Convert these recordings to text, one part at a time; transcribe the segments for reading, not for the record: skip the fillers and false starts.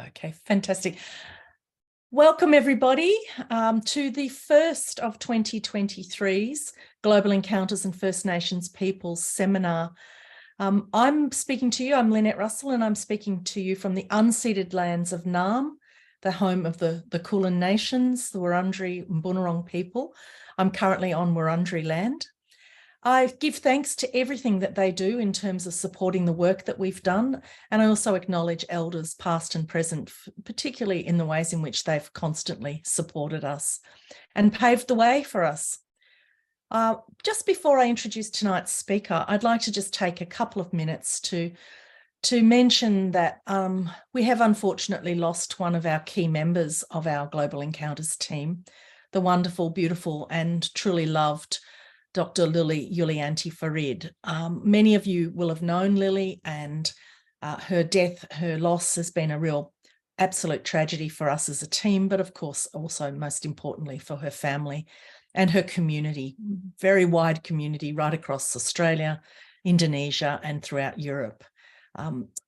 Okay, fantastic. Welcome everybody to the first of 2023's Global Encounters and First Nations Peoples seminar. I'm speaking to you, I'm Lynette Russell, and I'm speaking to you from the unceded lands of Naarm, the home of the Kulin Nations, the Wurundjeri and Bunurong people. I'm currently on Wurundjeri land. I give thanks to everything that they do in terms of supporting the work that we've done. And I also acknowledge elders past and present, particularly in the ways in which they've constantly supported us and paved the way for us. Just before I introduce tonight's speaker, I'd like to just take a couple of minutes to mention that we have unfortunately lost one of our key members of our Global Encounters team, the wonderful, beautiful and truly loved Dr. Lily Yulianti Farid. Many of you will have known Lily, and her death, her loss has been a real absolute tragedy for us as a team, but of course also most importantly for her family and her community, very wide community right across Australia, Indonesia and throughout Europe.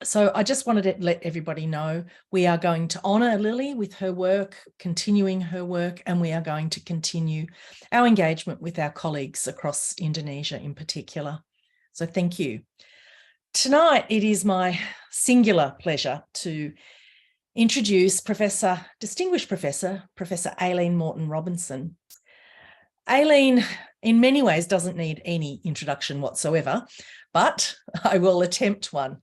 So I just wanted to let everybody know we are going to honour Lily with her work, continuing her work, and we are going to continue our engagement with our colleagues across Indonesia in particular. So thank you. Tonight, it is my singular pleasure to introduce Distinguished Professor Aileen Moreton-Robinson. Aileen, in many ways, doesn't need any introduction whatsoever, but I will attempt one.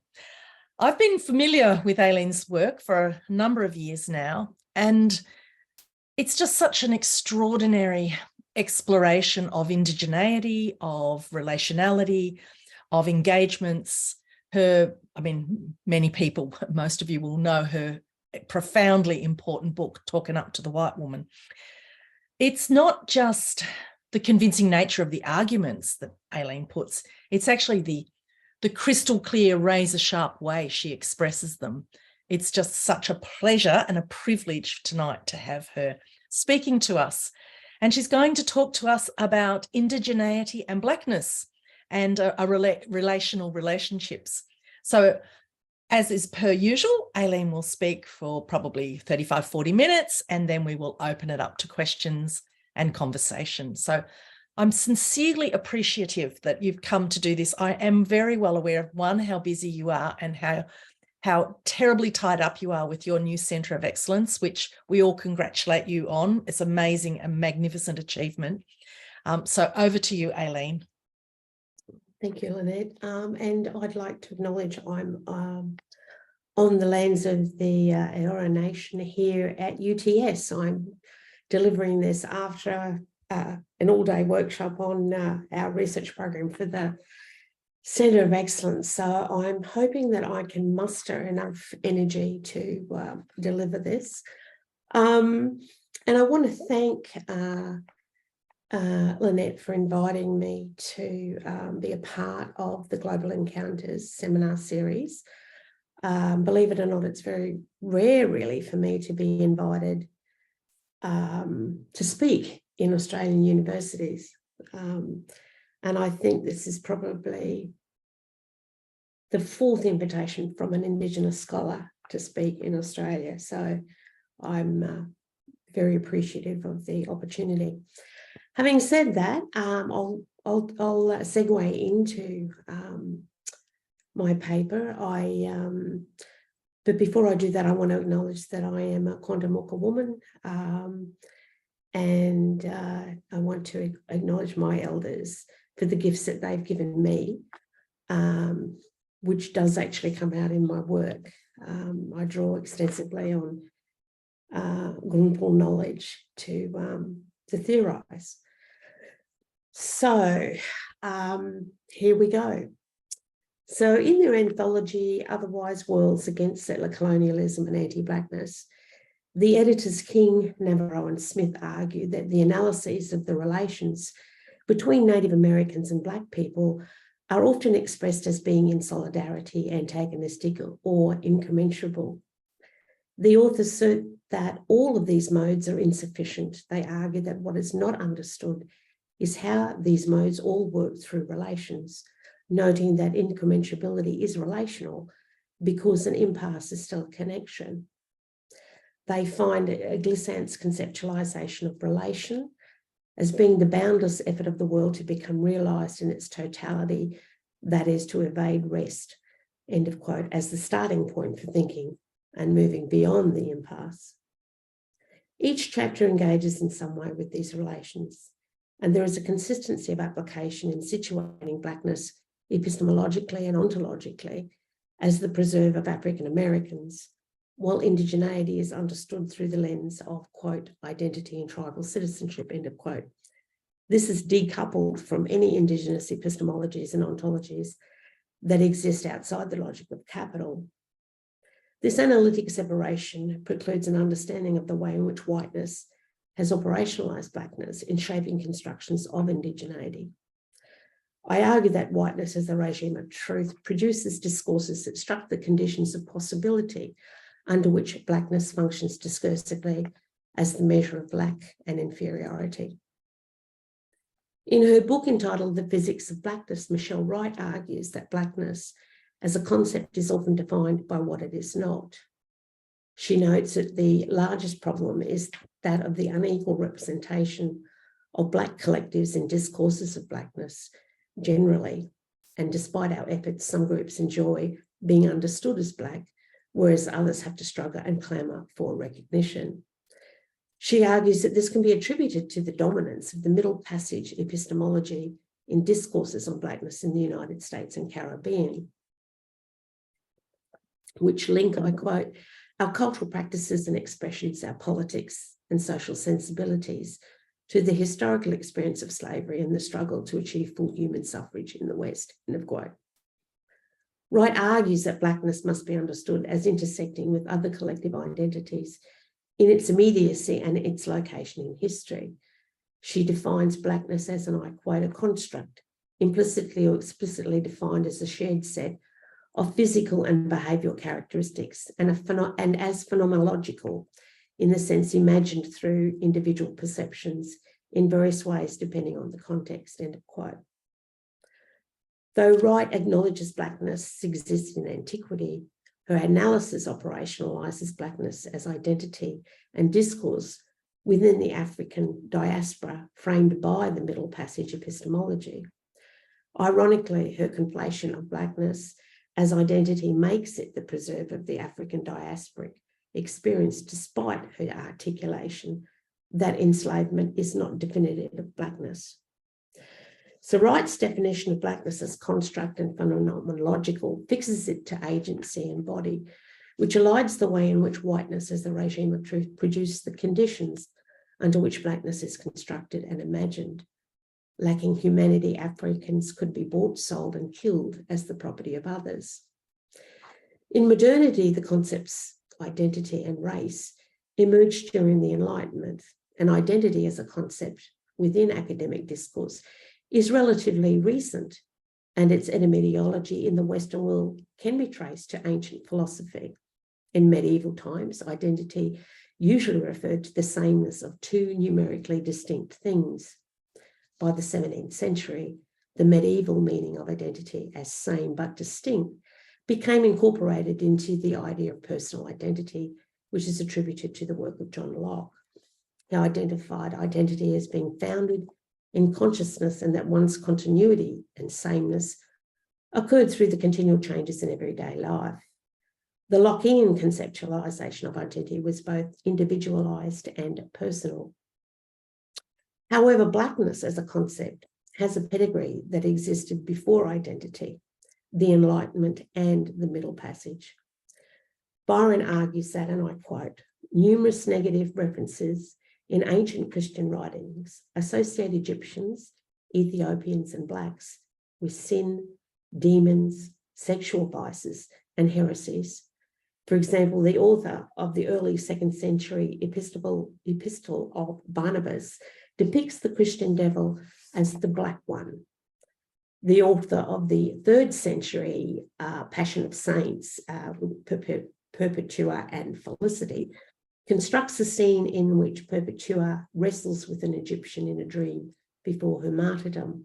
I've been familiar with Aileen's work for a number of years now, and it's just such an extraordinary exploration of indigeneity, of relationality, of engagements. Many people, most of you will know her profoundly important book, Talking Up to the White Woman. It's not just the convincing nature of the arguments that Aileen puts, it's actually the crystal clear, razor sharp way she expresses them. It's just such a pleasure and a privilege tonight to have her speaking to us. And she's going to talk to us about indigeneity and blackness and relational relationships. So as is per usual, Aileen will speak for probably 35, 40 minutes, and then we will open it up to questions and conversation. So I'm sincerely appreciative that you've come to do this. I am very well aware of, one, how busy you are and how terribly tied up you are with your new Centre of Excellence, which we all congratulate you on. It's amazing and magnificent achievement. So over to you, Aileen. Thank you, Lynette. And I'd like to acknowledge I'm on the lands of the Eora Nation here at UTS. I'm delivering this after an all-day workshop on our research program for the Centre of Excellence. So I'm hoping that I can muster enough energy to deliver this. And I want to thank Lynette for inviting me to be a part of the Global Encounters seminar series. Believe it or not, it's very rare really for me to be invited to speak in Australian universities. And I think this is probably the fourth invitation from an Indigenous scholar to speak in Australia. So I'm very appreciative of the opportunity. Having said that, I'll segue into my paper. But before I do that, I want to acknowledge that I am a Quandamooka woman, and I want to acknowledge my elders for the gifts that they've given me, which does actually come out in my work. I draw extensively on Gulnpul knowledge to theorise. So here we go. So in their anthology, Otherwise Worlds Against Settler Colonialism and Anti-Blackness, the editors King, Navarro and Smith argue that the analyses of the relations between Native Americans and Black people are often expressed as being in solidarity, antagonistic or incommensurable. The authors assert that all of these modes are insufficient. They argue that what is not understood is how these modes all work through relations, noting that incommensurability is relational because an impasse is still a connection. They find Glissant's conceptualisation of relation as being the boundless effort of the world to become realised in its totality, that is, to evade rest, end of quote, as the starting point for thinking and moving beyond the impasse. Each chapter engages in some way with these relations, and there is a consistency of application in situating Blackness epistemologically and ontologically as the preserve of African Americans, while indigeneity is understood through the lens of, quote, identity and tribal citizenship, end of quote. This is decoupled from any Indigenous epistemologies and ontologies that exist outside the logic of capital. This analytic separation precludes an understanding of the way in which whiteness has operationalised Blackness in shaping constructions of indigeneity. I argue that whiteness as a regime of truth produces discourses that struck the conditions of possibility under which Blackness functions discursively as the measure of lack and inferiority. In her book entitled The Physics of Blackness, Michelle Wright argues that Blackness as a concept is often defined by what it is not. She notes that the largest problem is that of the unequal representation of Black collectives in discourses of Blackness generally, and despite our efforts, some groups enjoy being understood as Black, whereas others have to struggle and clamour for recognition. She argues that this can be attributed to the dominance of the middle passage epistemology in discourses on Blackness in the United States and Caribbean, which link, I quote, our cultural practices and expressions, our politics and social sensibilities to the historical experience of slavery and the struggle to achieve full human suffrage in the West, end of quote. Wright argues that Blackness must be understood as intersecting with other collective identities in its immediacy and its location in history. She defines Blackness as, and I quote, a construct, implicitly or explicitly defined as a shared set of physical and behavioural characteristics and as phenomenological in the sense imagined through individual perceptions in various ways depending on the context, end of quote. Though Wright acknowledges Blackness exists in antiquity, her analysis operationalises Blackness as identity and discourse within the African diaspora framed by the middle passage epistemology. Ironically, her conflation of Blackness as identity makes it the preserve of the African diasporic experience, despite her articulation that enslavement is not definitive of Blackness. So Wright's definition of Blackness as construct and phenomenological fixes it to agency and body, which elides the way in which whiteness as the regime of truth produces the conditions under which Blackness is constructed and imagined. Lacking humanity, Africans could be bought, sold, and killed as the property of others. In modernity, the concepts identity and race emerged during the Enlightenment, and identity as a concept within academic discourse is relatively recent, and its etymology in the Western world can be traced to ancient philosophy. In medieval times, identity usually referred to the sameness of two numerically distinct things. By the 17th century, the medieval meaning of identity as same but distinct became incorporated into the idea of personal identity, which is attributed to the work of John Locke. He identified identity as being founded in consciousness and that one's continuity and sameness occurred through the continual changes in everyday life. The Lockean conceptualisation of identity was both individualised and personal. However, Blackness as a concept has a pedigree that existed before identity, the Enlightenment and the Middle Passage. Byron argues that, and I quote, numerous negative references in ancient Christian writings associate Egyptians, Ethiopians, and Blacks with sin, demons, sexual vices, and heresies. For example, the author of the early 2nd century epistle of Barnabas depicts the Christian devil as the Black One. The author of the 3rd century Passion of Saints, Perpetua and Felicity, constructs a scene in which Perpetua wrestles with an Egyptian in a dream before her martyrdom.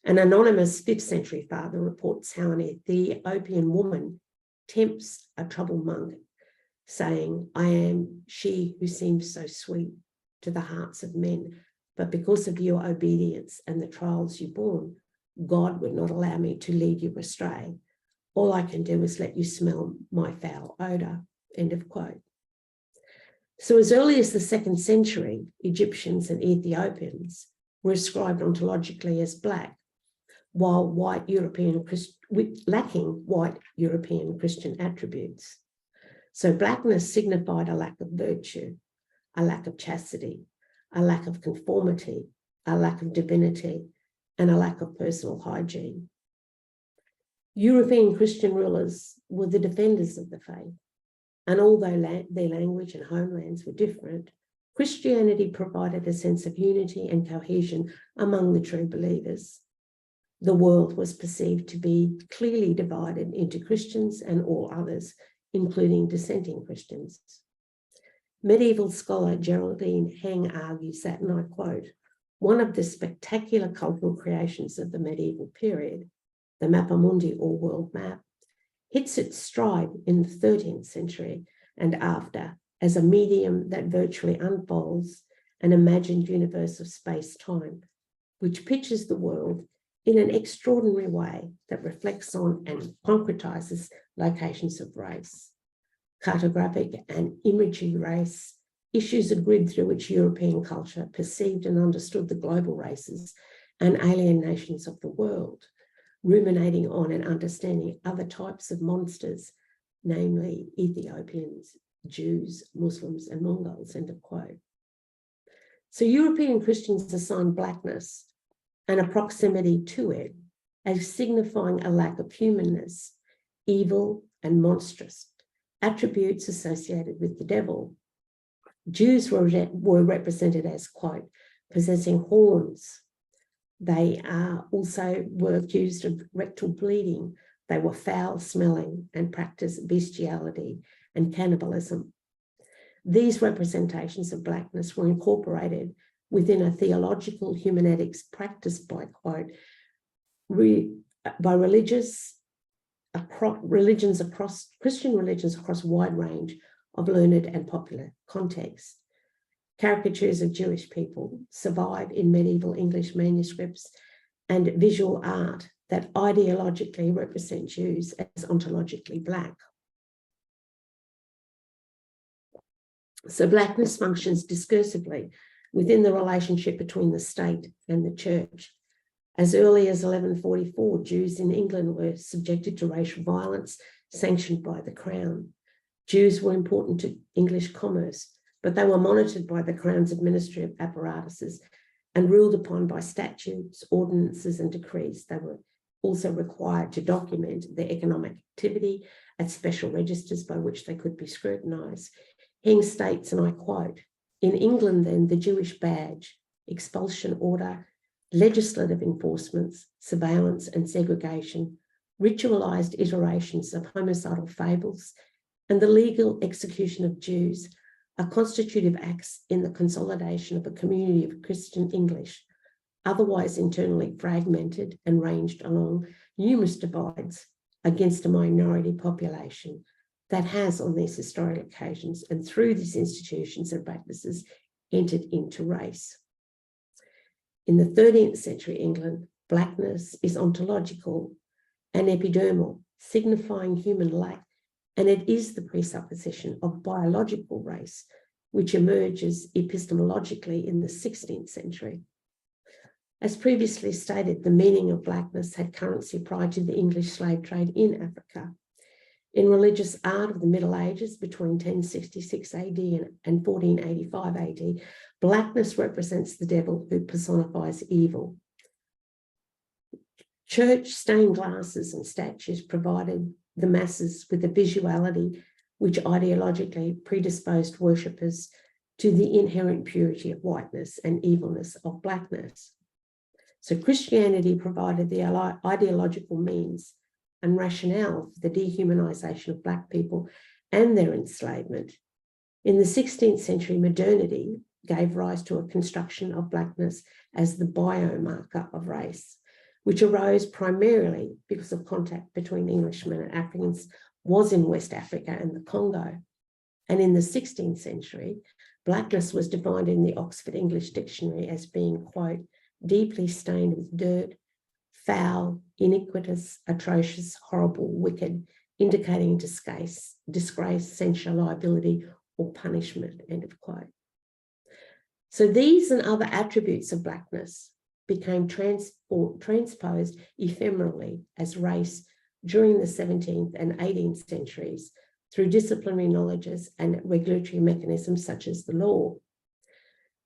An anonymous 5th century father reports how an Ethiopian woman tempts a troubled monk saying, I am she who seems so sweet to the hearts of men, but because of your obedience and the trials you borne, God would not allow me to lead you astray. All I can do is let you smell my foul odour, end of quote. So as early as the 2nd century, Egyptians and Ethiopians were ascribed ontologically as black, while lacking white European Christian attributes. So blackness signified a lack of virtue, a lack of chastity, a lack of conformity, a lack of divinity, and a lack of personal hygiene. European Christian rulers were the defenders of the faith, and although their language and homelands were different, Christianity provided a sense of unity and cohesion among the true believers. The world was perceived to be clearly divided into Christians and all others, including dissenting Christians. Medieval scholar Geraldine Heng argues that, and I quote, one of the spectacular cultural creations of the medieval period, the Mappa Mundi or world map, hits its stride in the 13th century and after as a medium that virtually unfolds an imagined universe of space-time, which pictures the world in an extraordinary way that reflects on and concretizes locations of race. Cartographic and imagery race issues a grid through which European culture perceived and understood the global races and alien nations of the world, ruminating on and understanding other types of monsters, namely Ethiopians, Jews, Muslims, and Mongols, end of quote. So European Christians assigned blackness and a proximity to it as signifying a lack of humanness, evil and monstrous, attributes associated with the devil. Jews were represented as, quote, possessing horns. They also were accused of rectal bleeding. They were foul-smelling and practiced bestiality and cannibalism. These representations of blackness were incorporated within a theological humanetics practiced by, quote, by Christian religions across a wide range of learned and popular contexts. Caricatures of Jewish people survive in medieval English manuscripts and visual art that ideologically represent Jews as ontologically black. So blackness functions discursively within the relationship between the state and the church. As early as 1144, Jews in England were subjected to racial violence sanctioned by the Crown. Jews were important to English commerce, but they were monitored by the Crown's administrative apparatuses and ruled upon by statutes, ordinances, and decrees. They were also required to document their economic activity at special registers by which they could be scrutinised. Heng states, and I quote, in England then, the Jewish badge, expulsion order, legislative enforcements, surveillance and segregation, ritualised iterations of homicidal fables, and the legal execution of Jews are constitutive acts in the consolidation of a community of Christian English, otherwise internally fragmented and ranged along numerous divides against a minority population that has on these historic occasions and through these institutions and practices entered into race. In the 13th century England, blackness is ontological and epidermal, signifying human lack, and it is the presupposition of biological race, which emerges epistemologically in the 16th century. As previously stated, the meaning of blackness had currency prior to the English slave trade in Africa. In religious art of the Middle Ages, between 1066 AD and 1485 AD, blackness represents the devil who personifies evil. Church stained glasses and statues provided the masses with a visuality which ideologically predisposed worshippers to the inherent purity of whiteness and evilness of blackness. So Christianity provided the ideological means and rationale for the dehumanization of Black people and their enslavement. In the 16th century, modernity gave rise to a construction of blackness as the biomarker of race, which arose primarily because of contact between Englishmen and Africans was in West Africa and the Congo. And in the 16th century, blackness was defined in the Oxford English Dictionary as being, quote, deeply stained with dirt, foul, iniquitous, atrocious, horrible, wicked, indicating disgrace, censure, liability, or punishment, end of quote. So these and other attributes of blackness became transposed ephemerally as race during the 17th and 18th centuries through disciplinary knowledges and regulatory mechanisms such as the law.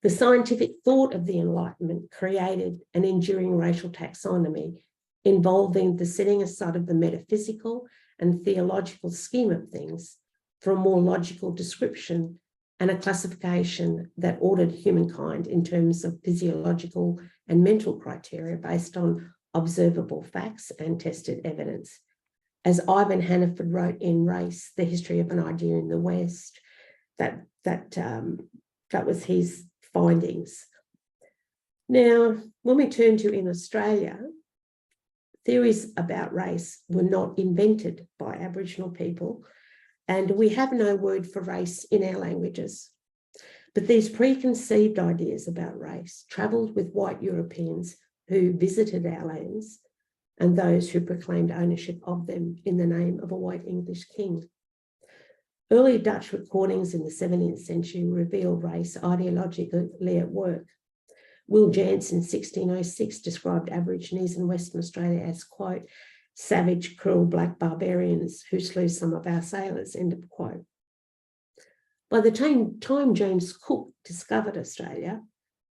The scientific thought of the Enlightenment created an enduring racial taxonomy involving the setting aside of the metaphysical and theological scheme of things for a more logical description and a classification that ordered humankind in terms of physiological and mental criteria based on observable facts and tested evidence. As Ivan Hannaford wrote in Race, The History of an Idea in the West, that was his findings. Now, when we turn to in Australia, theories about race were not invented by Aboriginal people, and we have no word for race in our languages. But these preconceived ideas about race travelled with white Europeans who visited our lands and those who proclaimed ownership of them in the name of a white English king. Early Dutch recordings in the 17th century revealed race ideologically at work. Will Jansen, 1606, described Aborigines in Western Australia as, quote, savage, cruel black barbarians who slew some of our sailors, end of quote. By the time James Cook discovered Australia,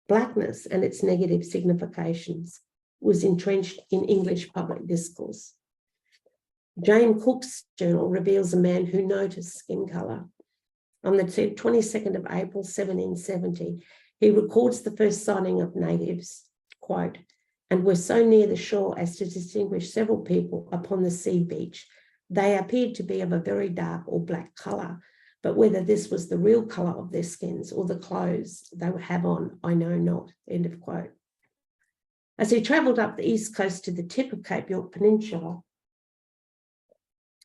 blackness and its negative significations was entrenched in English public discourse. Jane Cook's journal reveals a man who noticed skin colour. On the 22nd of April, 1770, he records the first sighting of natives, quote, and were so near the shore as to distinguish several people upon the sea beach. They appeared to be of a very dark or black colour, but whether this was the real colour of their skins or the clothes they would have on, I know not, end of quote. As he travelled up the east coast to the tip of Cape York Peninsula,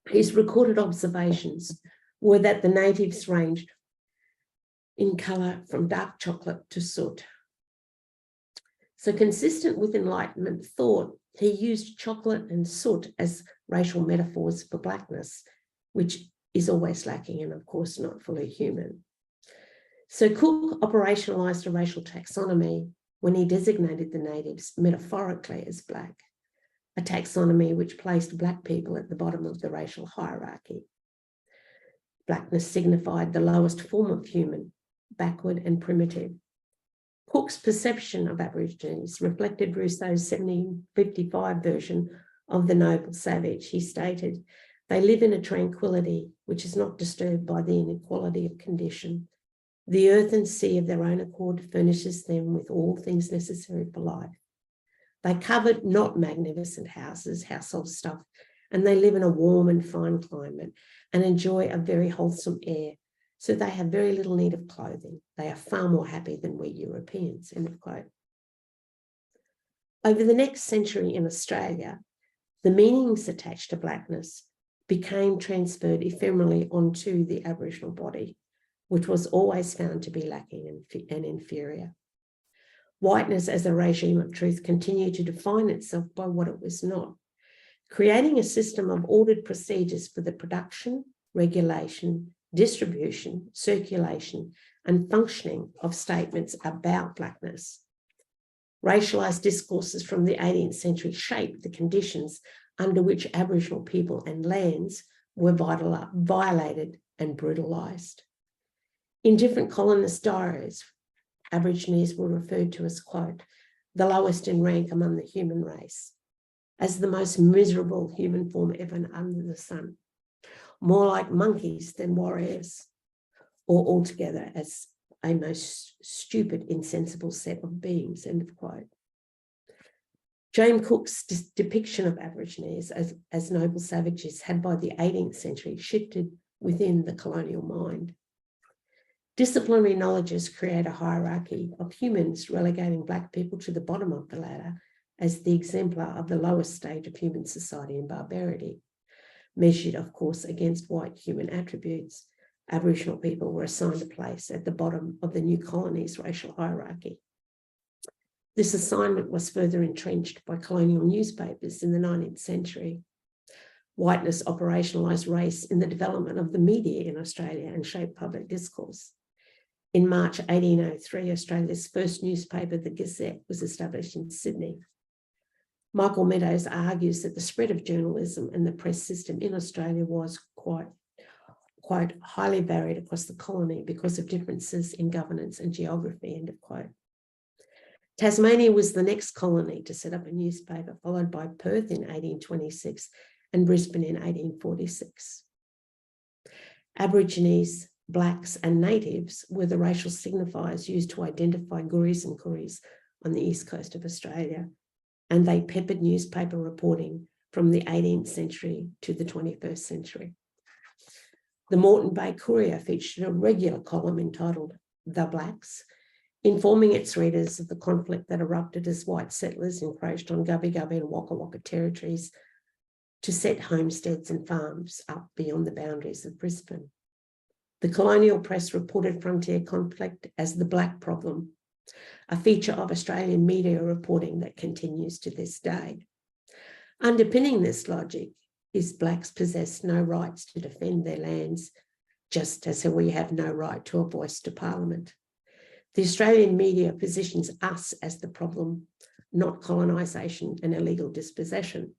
his recorded observations were that the natives ranged in colour from dark chocolate to soot. So consistent with Enlightenment thought, he used chocolate and soot as racial metaphors for blackness, which is always lacking and of course not fully human. So Cook operationalised a racial taxonomy when he designated the natives metaphorically as black, a taxonomy which placed black people at the bottom of the racial hierarchy. Blackness signified the lowest form of human, backward and primitive. Cook's perception of Aborigines reflected Rousseau's 1755 version of the noble savage. He stated, they live in a tranquility which is not disturbed by the inequality of condition. The earth and sea of their own accord furnishes them with all things necessary for life. They covet not magnificent houses, household stuff, and they live in a warm and fine climate and enjoy a very wholesome air. So they have very little need of clothing. They are far more happy than we Europeans, end of quote. Over the next century in Australia, the meanings attached to blackness became transferred ephemerally onto the Aboriginal body, which was always found to be lacking and inferior. Whiteness as a regime of truth continued to define itself by what it was not, creating a system of ordered procedures for the production, regulation, distribution, circulation, and functioning of statements about blackness. Racialised discourses from the 18th century shaped the conditions under which Aboriginal people and lands were violated and brutalised. In different colonist diaries, Aborigines were referred to as, quote, the lowest in rank among the human race, as the most miserable human form ever under the sun, more like monkeys than warriors, or altogether as a most stupid, insensible set of beings, end of quote. James Cook's depiction of Aborigines as noble savages had by the 18th century shifted within the colonial mind. Disciplinary knowledges create a hierarchy of humans, relegating black people to the bottom of the ladder as the exemplar of the lowest stage of human society and barbarity, measured, of course, against white human attributes. Aboriginal people were assigned a place at the bottom of the new colony's racial hierarchy. This assignment was further entrenched by colonial newspapers in the 19th century. Whiteness operationalised race in the development of the media in Australia and shaped public discourse. In March 1803, Australia's first newspaper, the Glissant, was established in Sydney. Michael Meadows argues that the spread of journalism and the press system in Australia was quite highly varied across the colony because of differences in governance and geography, end of quote. Tasmania was the next colony to set up a newspaper, followed by Perth in 1826 and Brisbane in 1846. Aborigines, Blacks and Natives were the racial signifiers used to identify Guris and Kuris on the east coast of Australia, and they peppered newspaper reporting from the 18th century to the 21st century. The Moreton Bay Courier featured a regular column entitled The Blacks, informing its readers of the conflict that erupted as white settlers encroached on Gubbi Gubbi and Waka Waka territories to set homesteads and farms up beyond the boundaries of Brisbane. The colonial press reported frontier conflict as the Black Problem, a feature of Australian media reporting that continues to this day. Underpinning this logic is Blacks possess no rights to defend their lands, just as we have no right to a voice to Parliament. The Australian media positions us as the problem, not colonisation and illegal dispossession.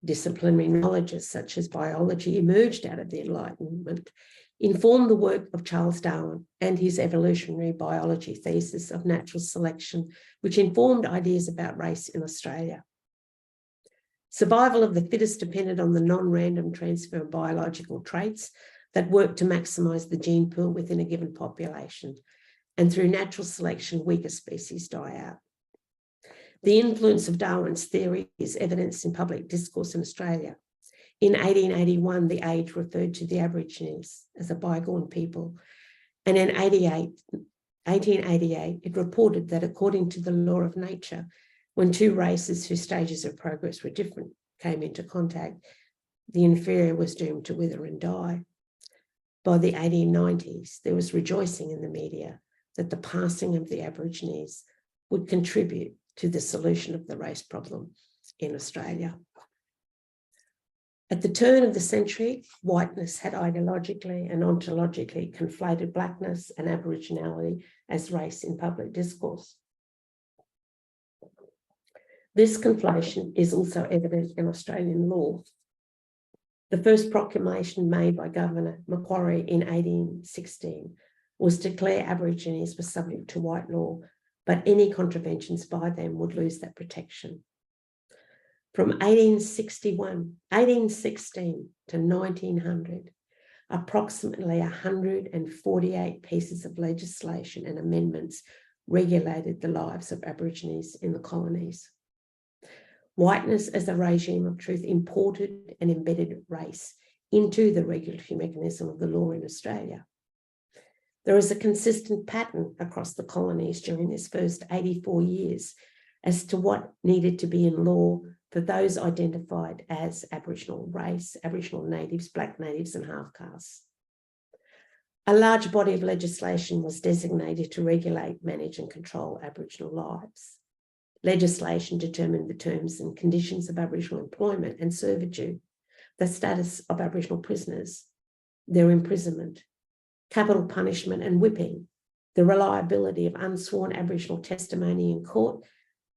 Disciplinary knowledges such as biology emerged out of the Enlightenment, informed the work of Charles Darwin and his evolutionary biology thesis of natural selection, which informed ideas about race in Australia. Survival of the fittest depended on the non-random transfer of biological traits that work to maximise the gene pool within a given population, and through natural selection, weaker species die out. The influence of Darwin's theory is evidenced in public discourse in Australia. In 1881, The Age referred to the Aborigines as a bygone people, and in 1888, it reported that according to the law of nature, when two races whose stages of progress were different came into contact, the inferior was doomed to wither and die. By the 1890s, there was rejoicing in the media that the passing of the Aborigines would contribute to the solution of the race problem in Australia. At the turn of the century, whiteness had ideologically and ontologically conflated blackness and Aboriginality as race in public discourse. This conflation is also evident in Australian law. The first proclamation made by Governor Macquarie in 1816 was to declare Aborigines were subject to white law, but any contraventions by them would lose that protection. From 1816 to 1900, approximately 148 pieces of legislation and amendments regulated the lives of Aborigines in the colonies. Whiteness as a regime of truth imported and embedded race into the regulatory mechanism of the law in Australia. There is a consistent pattern across the colonies during this first 84 years as to what needed to be in law for those identified as Aboriginal race, Aboriginal natives, Black natives and half-castes. A large body of legislation was designated to regulate, manage and control Aboriginal lives. Legislation determined the terms and conditions of Aboriginal employment and servitude, the status of Aboriginal prisoners, their imprisonment, capital punishment and whipping, the reliability of unsworn Aboriginal testimony in court,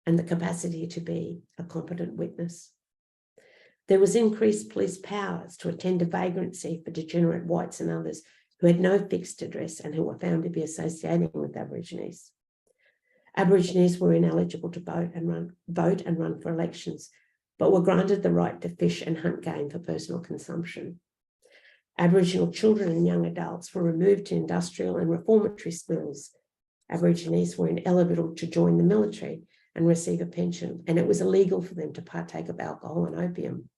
and the capacity to be a competent witness. There was increased police powers to attend to vagrancy for degenerate whites and others who had no fixed address and who were found to be associating with Aborigines. Aborigines were ineligible to vote and run for elections, but were granted the right to fish and hunt game for personal consumption. Aboriginal children and young adults were removed to industrial and reformatory schools. Aborigines were ineligible to join the military and receive a pension, and it was illegal for them to partake of alcohol and opium.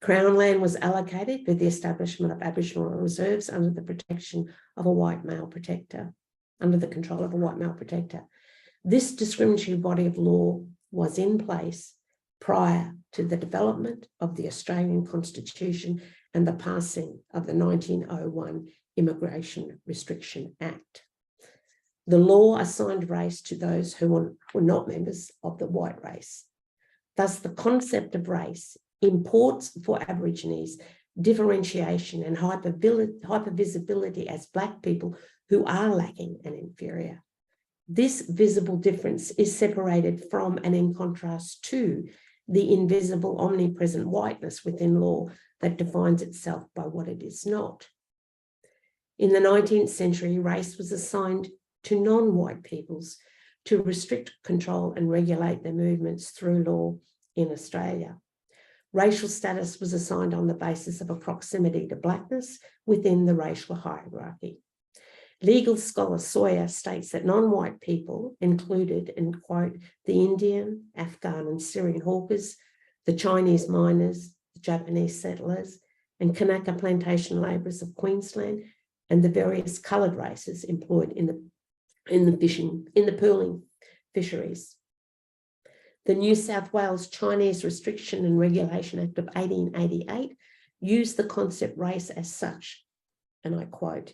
Crown land was allocated for the establishment of Aboriginal reserves under the protection of a white male protector, under the control of a white male protector. This discriminatory body of law was in place prior to the development of the Australian Constitution and the passing of the 1901 Immigration Restriction Act. The law assigned race to those who were not members of the white race. Thus, the concept of race imports for Aborigines differentiation and hypervisibility as Black people who are lacking and inferior. This visible difference is separated from and in contrast to the invisible omnipresent whiteness within law that defines itself by what it is not. In the 19th century, race was assigned to non-white peoples to restrict, control, and regulate their movements through law in Australia. Racial status was assigned on the basis of a proximity to Blackness within the racial hierarchy. Legal scholar Sawyer states that non-white people included, and quote, the Indian, Afghan, and Syrian hawkers, the Chinese miners, the Japanese settlers, and Kanaka plantation labourers of Queensland, and the various coloured races employed in the pearling fisheries. The New South Wales Chinese Restriction and Regulation Act of 1888 used the concept race as such, and I quote,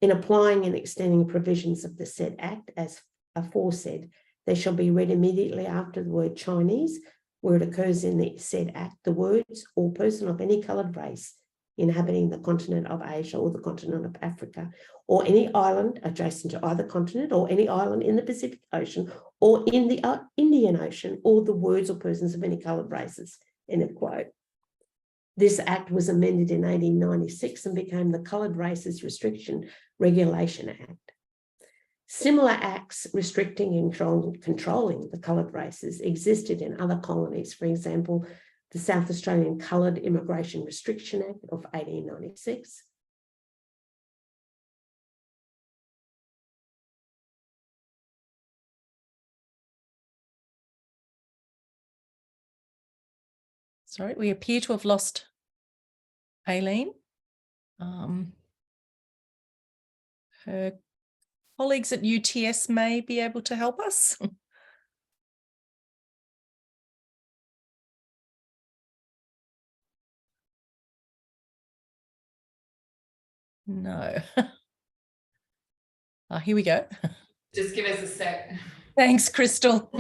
in applying and extending provisions of the said act as aforesaid, they shall be read immediately after the word Chinese, where it occurs in the said act, the words or person of any coloured race inhabiting the continent of Asia or the continent of Africa, or any island adjacent to either continent, or any island in the Pacific Ocean, or in the Indian Ocean, or the words or persons of any coloured races, end of quote. This act was amended in 1896 and became the Coloured Races Restriction Regulation Act. Similar acts restricting and controlling the coloured races existed in other colonies. For example, the South Australian Coloured Immigration Restriction Act of 1896. Sorry, we appear to have lost Aileen. Her colleagues at UTS may be able to help us. No. Here we go. Just give us a sec. Thanks, Crystal.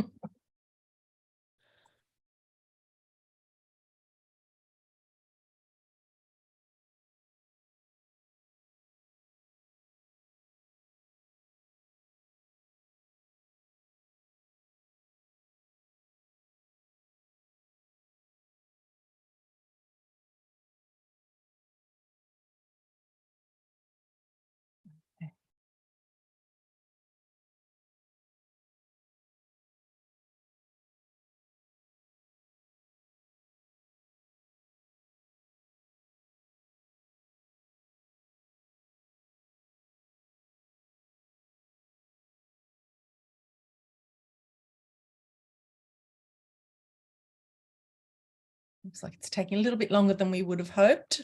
Looks like it's taking a little bit longer than we would have hoped.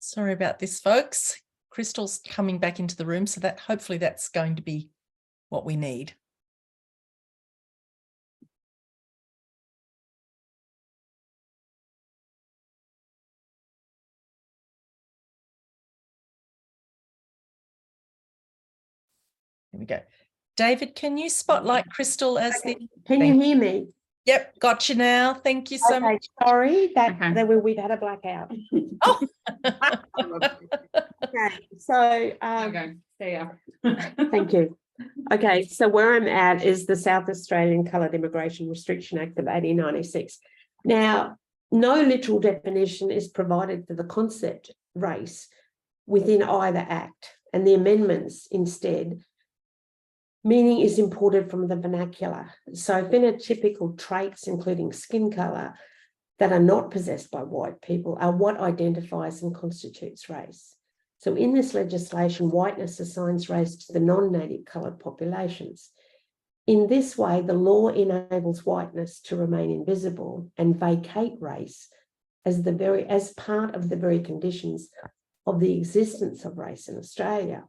Sorry about this, folks. Crystal's coming back into the room, so that hopefully that's going to be what we need. There we go. David, can you spotlight Crystal as the... Can you hear me? Yep, got you now. Thank you so much. Sorry that we've had a blackout. Oh. Okay, so Okay, see ya. thank you. Okay, so where I'm at is the South Australian Coloured Immigration Restriction Act of 1896. Now, no literal definition is provided for the concept race within either act, and the amendments instead Meaning is imported from the vernacular. So phenotypical traits, including skin colour, that are not possessed by white people are what identifies and constitutes race. So in this legislation, whiteness assigns race to the non-native coloured populations. In this way, the law enables whiteness to remain invisible and vacate race as part of the very conditions of the existence of race in Australia.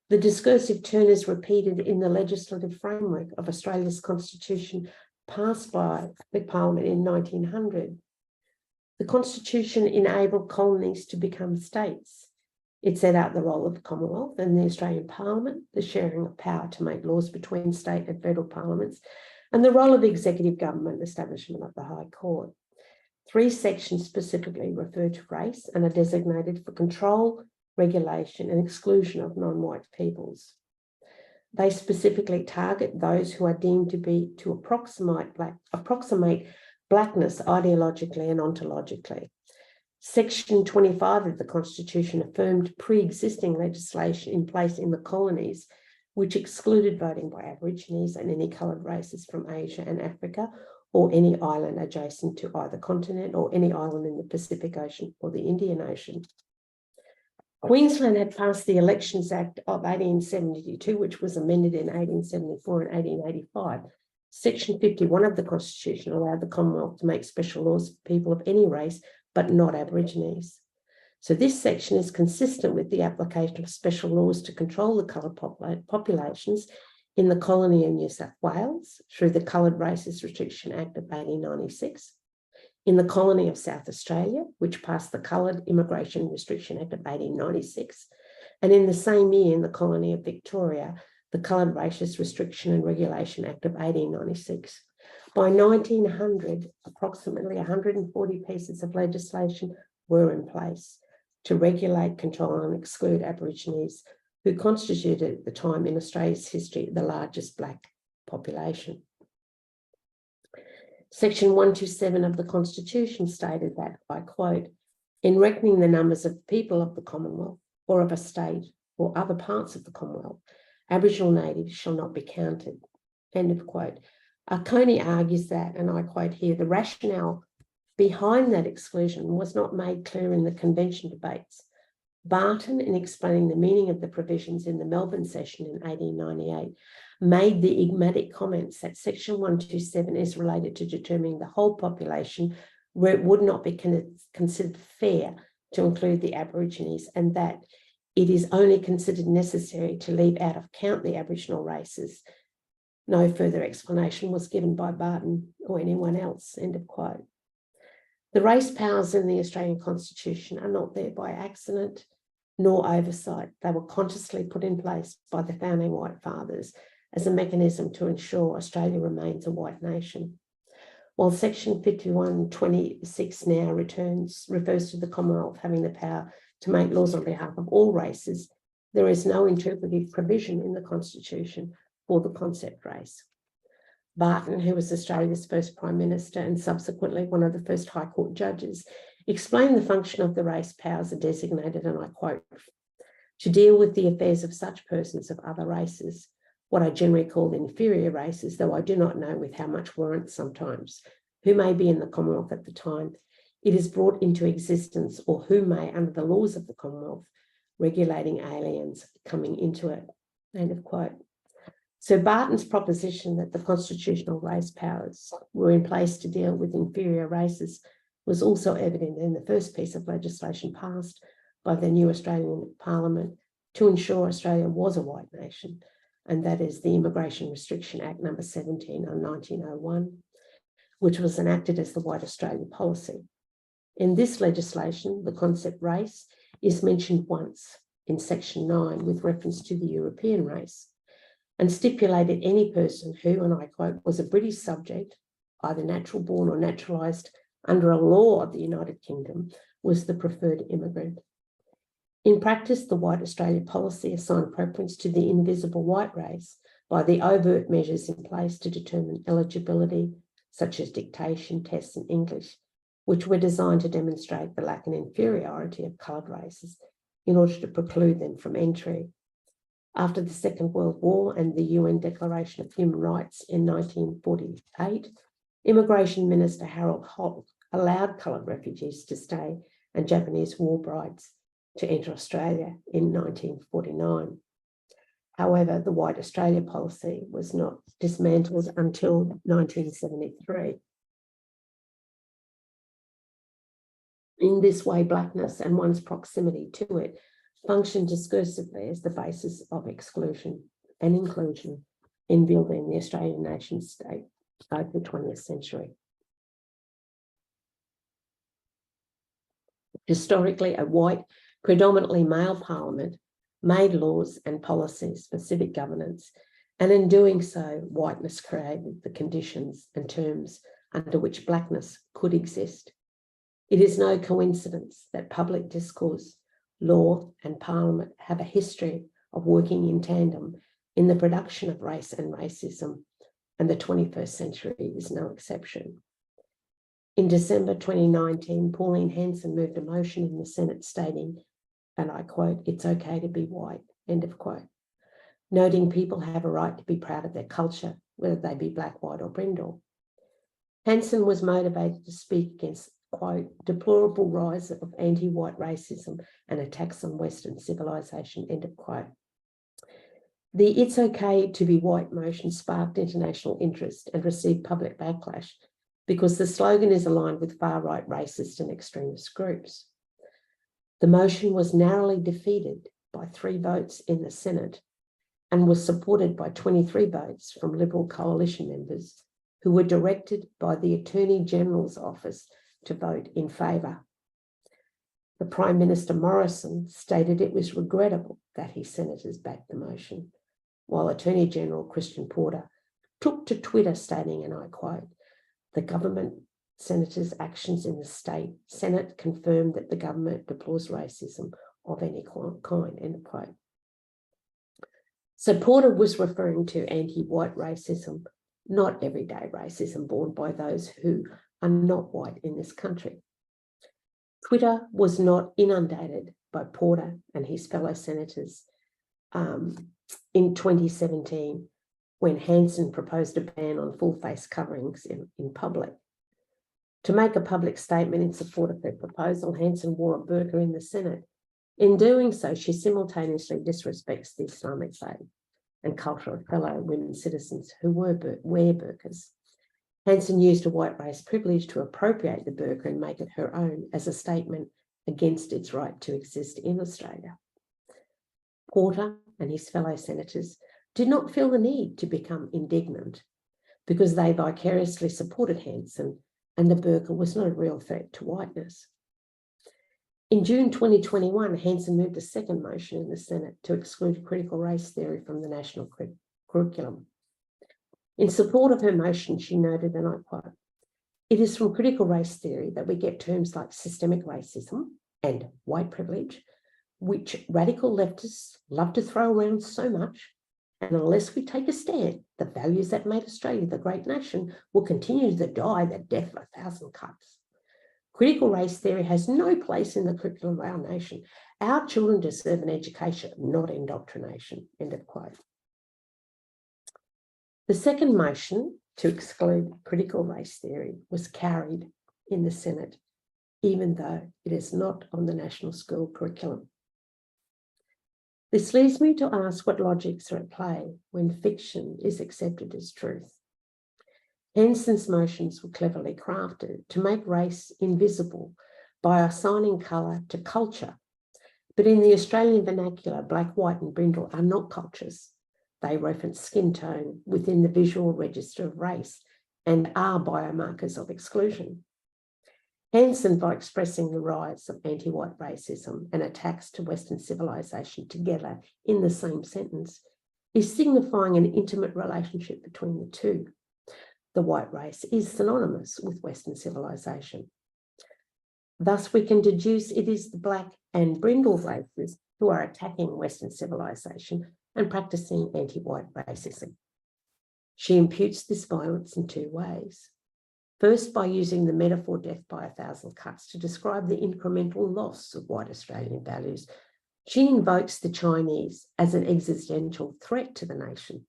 The discursive turn is repeated in the legislative framework of Australia's constitution passed by the Parliament in 1900. The Constitution enabled colonies to become states. It set out the role of the Commonwealth and the Australian Parliament, the sharing of power to make laws between state and federal parliaments, and the role of the executive government, establishment of the High Court. 3 sections specifically refer to race and are designated for control, regulation, and exclusion of non-white peoples. They specifically target those who are deemed to approximate blackness ideologically and ontologically. Section 25 of the Constitution affirmed pre-existing legislation in place in the colonies, which excluded voting by Aborigines and any coloured races from Asia and Africa, or any island adjacent to either continent, or any island in the Pacific Ocean or the Indian Ocean. Queensland had passed the Elections Act of 1872, which was amended in 1874 and 1885. Section 51 of the Constitution allowed the Commonwealth to make special laws for people of any race, but not Aborigines. So this section is consistent with the application of special laws to control the coloured populations in the colony of New South Wales through the Coloured Races Restriction Act of 1896, in the colony of South Australia, which passed the Coloured Immigration Restriction Act of 1896, and in the same year in the colony of Victoria, the Coloured Races Restriction and Regulation Act of 1896. By 1900, approximately 140 pieces of legislation were in place to regulate, control, and exclude Aborigines, who constituted at the time in Australia's history the largest Black population. Section 127 of the Constitution stated that, I quote, "In reckoning the numbers of people of the Commonwealth or of a state or other parts of the Commonwealth, Aboriginal natives shall not be counted." End of quote. Coney argues that, and I quote here, "the rationale behind that exclusion was not made clear in the convention debates. Barton, in explaining the meaning of the provisions in the Melbourne session in 1898, made the enigmatic comments that Section 127 is related to determining the whole population, where it would not be considered fair to include the Aborigines, and that it is only considered necessary to leave out of count the Aboriginal races. No further explanation was given by Barton or anyone else." End of quote. The race powers in the Australian Constitution are not there by accident nor oversight. They were consciously put in place by the founding white fathers as a mechanism to ensure Australia remains a white nation. While Section 51(26) now refers to the Commonwealth having the power to make laws on behalf of all races, there is no interpretive provision in the Constitution for the concept race. Barton, who was Australia's first Prime Minister and subsequently one of the first High Court judges, explained the function of the race powers are designated, and I quote, "to deal with the affairs of such persons of other races, what I generally call the inferior races, though I do not know with how much warrant sometimes, who may be in the Commonwealth at the time it is brought into existence, or who may, under the laws of the Commonwealth, regulating aliens coming into it." End of quote. So Barton's proposition that the constitutional race powers were in place to deal with inferior races was also evident in the first piece of legislation passed by the new Australian Parliament to ensure Australia was a white nation, and that is the Immigration Restriction Act number 17 of 1901, which was enacted as the White Australia Policy. In this legislation, the concept race is mentioned once in Section 9 with reference to the European race, and stipulated any person who, and I quote, was a British subject, either natural born or naturalised under a law of the United Kingdom, was the preferred immigrant. In practice, the White Australia Policy assigned preference to the invisible white race by the overt measures in place to determine eligibility, such as dictation tests in English, which were designed to demonstrate the lack and inferiority of coloured races in order to preclude them from entry. After the Second World War and the UN Declaration of Human Rights in 1948, Immigration Minister Harold Holt allowed coloured refugees to stay and Japanese war brides to enter Australia in 1949. However, the White Australia policy was not dismantled until 1973. In this way, blackness and one's proximity to it function discursively as the basis of exclusion and inclusion in building the Australian nation state over the 20th century. Historically, a white, predominantly male parliament made laws and policies for civic governance, and in doing so, whiteness created the conditions and terms under which blackness could exist. It is no coincidence that public discourse, law, and parliament have a history of working in tandem in the production of race and racism, and the 21st century is no exception. In December 2019, Pauline Hanson moved a motion in the Senate stating, and I quote, "It's okay to be white," end of quote, noting people have a right to be proud of their culture, whether they be black, white, or brindle. Hanson was motivated to speak against, quote, "deplorable rise of anti-white racism and attacks on Western civilization," end of quote. The "It's okay to be white" motion sparked international interest and received public backlash because the slogan is aligned with far-right racist and extremist groups. The motion was narrowly defeated by 3 votes in the Senate and was supported by 23 votes from Liberal coalition members who were directed by the Attorney General's office to vote in favour. The Prime Minister Morrison stated it was regrettable that his senators backed the motion, while Attorney General Christian Porter took to Twitter stating, and I quote, "The government senators' actions in the Senate confirmed that the government deplores racism of any kind," end quote. So Porter was referring to anti-white racism, not everyday racism borne by those who are not white in this country. Twitter was not inundated by Porter and his fellow senators in 2017 when Hanson proposed a ban on full face coverings in public. To make a public statement in support of her proposal, Hanson wore a burqa in the Senate. In doing so, she simultaneously disrespects the Islamic faith and culture of fellow women citizens who wear burqas. Hanson used a white race privilege to appropriate the burqa and make it her own as a statement against its right to exist in Australia. Porter and his fellow senators did not feel the need to become indignant because they vicariously supported Hanson, and the burqa was not a real threat to whiteness. In June 2021, Hanson moved a second motion in the Senate to exclude critical race theory from the national curriculum. In support of her motion, she noted, and I quote, "It is from critical race theory that we get terms like systemic racism and white privilege, which radical leftists love to throw around so much. And unless we take a stand, the values that made Australia the great nation will continue to die the death of 1,000 cuts. Critical race theory has no place in the curriculum of our nation. Our children deserve an education, not indoctrination," end of quote. The second motion to exclude critical race theory was carried in the Senate, even though it is not on the national school curriculum. This leads me to ask what logics are at play when fiction is accepted as truth. Hanson's motions were cleverly crafted to make race invisible by assigning colour to culture. But in the Australian vernacular, black, white and brindle are not cultures. They reference skin tone within the visual register of race and are biomarkers of exclusion. Hanson, by expressing the rise of anti-white racism and attacks to Western civilization together in the same sentence, is signifying an intimate relationship between the two. The white race is synonymous with Western civilization. Thus, we can deduce it is the black and brindle races who are attacking Western civilization and practicing anti-white racism. She imputes this violence in 2 ways. First, by using the metaphor death by 1,000 cuts to describe the incremental loss of white Australian values She invokes the Chinese as an existential threat to the nation.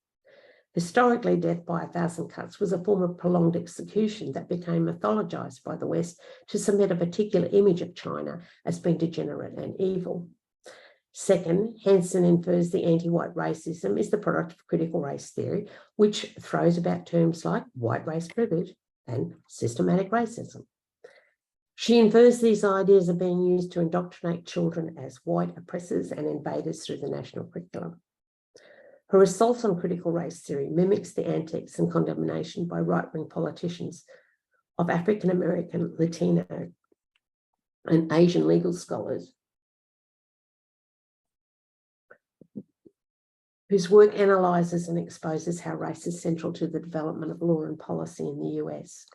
Historically, death by 1,000 cuts was a form of prolonged execution that became mythologized by the West to cement a particular image of China as being degenerate and evil. Second, Hansen infers the anti-white racism is the product of critical race theory, which throws about terms like white race privilege and systematic racism. She infers these ideas are being used to indoctrinate children as white oppressors and invaders through the national curriculum. Her assault on critical race theory mimics the antics and condemnation by right-wing politicians of African American, Latino, and Asian legal scholars whose work analyses and exposes how race is central to the development of law and policy in the US.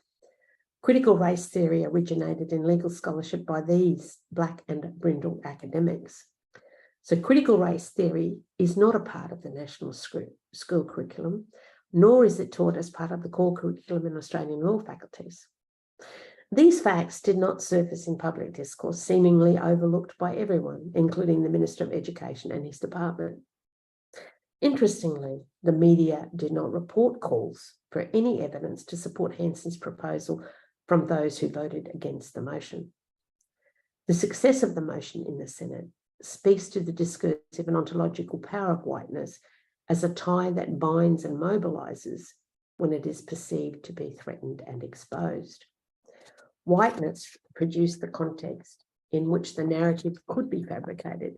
Critical race theory originated in legal scholarship by these Black and brindle academics. So critical race theory is not a part of the national school curriculum, nor is it taught as part of the core curriculum in Australian law faculties. These facts did not surface in public discourse, seemingly overlooked by everyone, including the Minister of Education and his department. Interestingly, the media did not report calls for any evidence to support Hansen's proposal from those who voted against the motion. The success of the motion in the Senate speaks to the discursive and ontological power of whiteness as a tie that binds and mobilizes when it is perceived to be threatened and exposed. Whiteness produced the context in which the narrative could be fabricated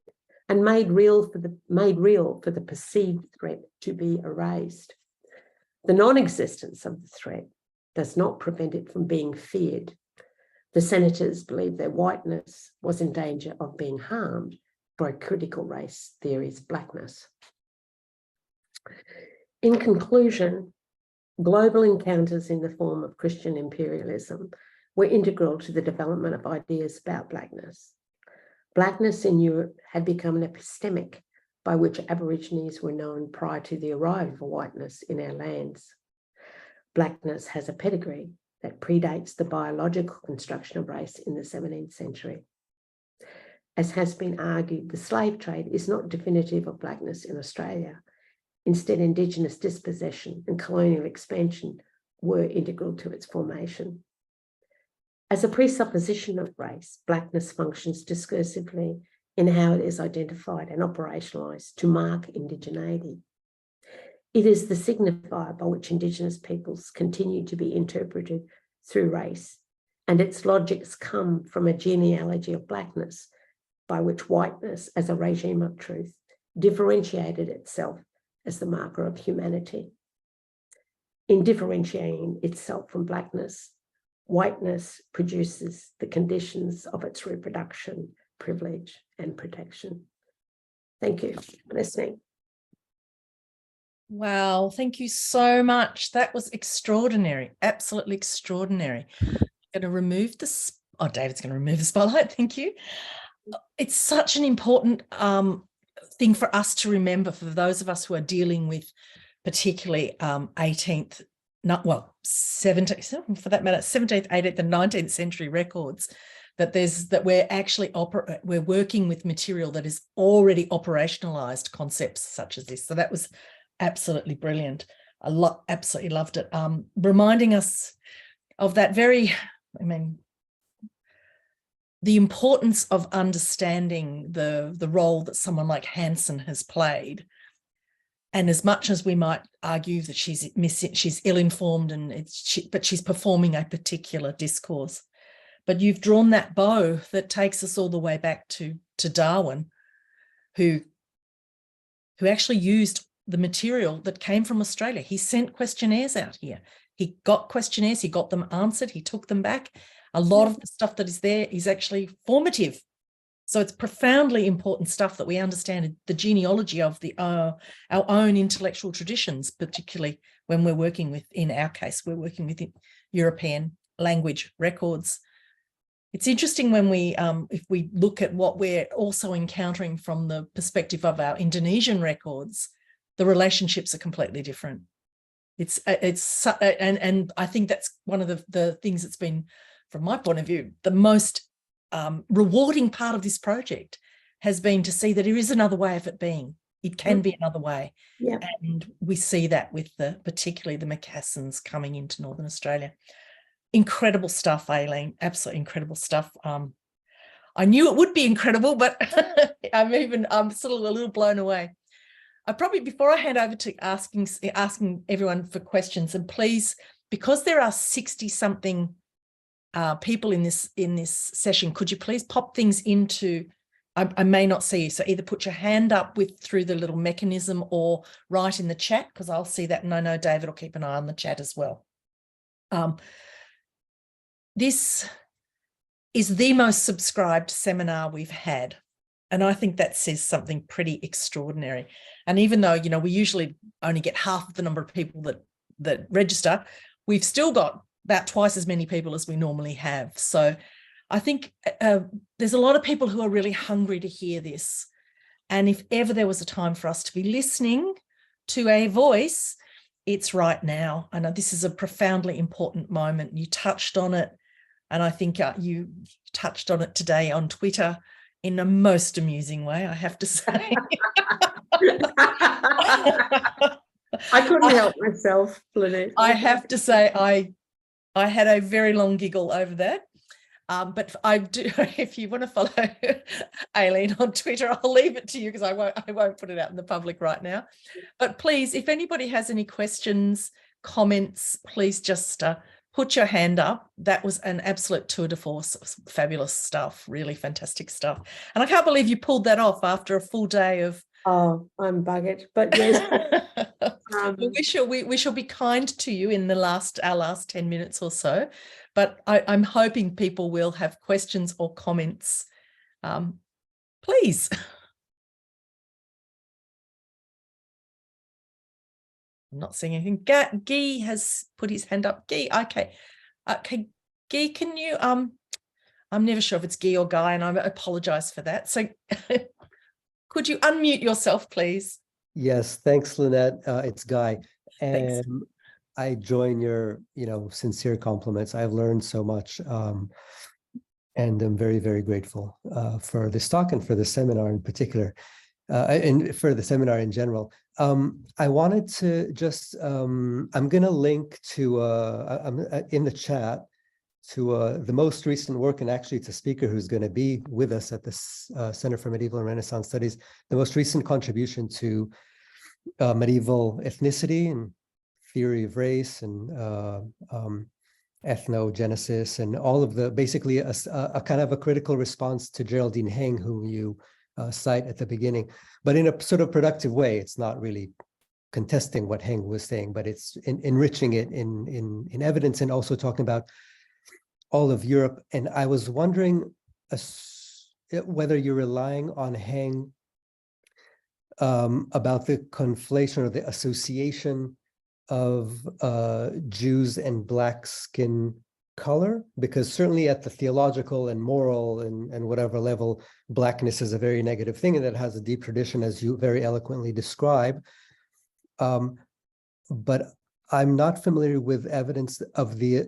and made real for the perceived threat to be erased. The non-existence of the threat does not prevent it from being feared. The senators believed their whiteness was in danger of being harmed by critical race theory's blackness. In conclusion, global encounters in the form of Christian imperialism were integral to the development of ideas about blackness. Blackness in Europe had become an epistemic by which Aborigines were known prior to the arrival of whiteness in our lands. Blackness has a pedigree that predates the biological construction of race in the 17th century. As has been argued, the slave trade is not definitive of blackness in Australia. Instead, Indigenous dispossession and colonial expansion were integral to its formation. As a presupposition of race, blackness functions discursively in how it is identified and operationalised to mark indigeneity. It is the signifier by which Indigenous peoples continue to be interpreted through race, and its logics come from a genealogy of blackness by which whiteness as a regime of truth differentiated itself as the marker of humanity. In differentiating itself from blackness, whiteness produces the conditions of its reproduction, privilege, and protection. Thank you for listening. Wow, thank you so much. That was extraordinary, absolutely extraordinary. I'm going to remove this. Oh, David's going to remove the spotlight. Thank you. It's such an important thing for us to remember, for those of us who are dealing with particularly 17th, for that matter, 17th, 18th and 19th century records, that we're actually we're working with material that is already operationalized concepts such as this. So that was absolutely brilliant. Absolutely loved it. Reminding us of that the importance of understanding the role that someone like Hansen has played. And as much as we might argue that she's ill-informed but she's performing a particular discourse. But you've drawn that bow that takes us all the way back to Darwin, who actually used the material that came from Australia. He sent questionnaires out here. He got questionnaires, he got them answered, he took them back. A lot of the stuff that is there is actually formative. So it's profoundly important stuff that we understand the genealogy of our own intellectual traditions, particularly when we're working with, in our case, we're working with European language records. It's interesting when if we look at what we're also encountering from the perspective of our Indonesian records, the relationships are completely different. And I think that's one of the things that's been, from my point of view, the most rewarding part of this project, has been to see that there is another way of it being. It can be another way. Yeah. And we see that with particularly the Macassans coming into Northern Australia. Incredible stuff, Aileen. Absolutely incredible stuff. I knew it would be incredible, but I'm sort of a little blown away. I probably, before I hand over to asking everyone for questions, and please, because there are 60-something people in this session, could you please pop things into, I may not see you, so either put your hand up through the little mechanism or write in the chat, because I'll see that, and I know David will keep an eye on the chat as well. This is the most subscribed seminar we've had, and I think that says something pretty extraordinary. And even though, you know, we usually only get half of the number of people that register, we've still got about twice as many people as we normally have. So I think there's a lot of people who are really hungry to hear this. And if ever there was a time for us to be listening to a voice, it's right now. I know this is a profoundly important moment. You touched on it, and I think you touched on it today on Twitter in a most amusing way, I have to say. I couldn't help myself, Lynette. I have to say I had a very long giggle over that. But I do, if you want to follow Aileen on Twitter, I'll leave it to you, because I won't put it out in the public right now. But please, if anybody has any questions, comments, please just put your hand up. That was an absolute tour de force. Fabulous stuff, really fantastic stuff. And I can't believe you pulled that off after a full day of. Oh, I'm buggered, but yes. Well, we shall be kind to you in our last 10 minutes or so, but I'm hoping people will have questions or comments. Please. I'm not seeing anything. Guy has put his hand up. Guy, okay. Okay, Guy, can you, I'm never sure if it's Guy or Guy, and I apologise for that. So could you unmute yourself, please? Yes, thanks, Lynette. It's Guy. And Thanks. I join your, sincere compliments. I've learned so much, and I'm very, very grateful for this talk and for the seminar in particular, and for the seminar in general. I wanted to just, I'm going to link to, I'm in the chat, to the most recent work, and actually it's a speaker who's going to be with us at this Center for Medieval and Renaissance Studies, the most recent contribution to medieval ethnicity and theory of race and ethnogenesis, and all of the, basically a kind of a critical response to Geraldine Heng, whom you cite at the beginning, but in a sort of productive way. It's not really contesting what Heng was saying, but it's enriching it in evidence, and also talking about all of Europe. And I was wondering whether you're relying on Heng about the conflation or the association of Jews and Black skin color, because certainly at the theological and moral and whatever level, Blackness is a very negative thing, and it has a deep tradition, as you very eloquently describe. But I'm not familiar with evidence of the,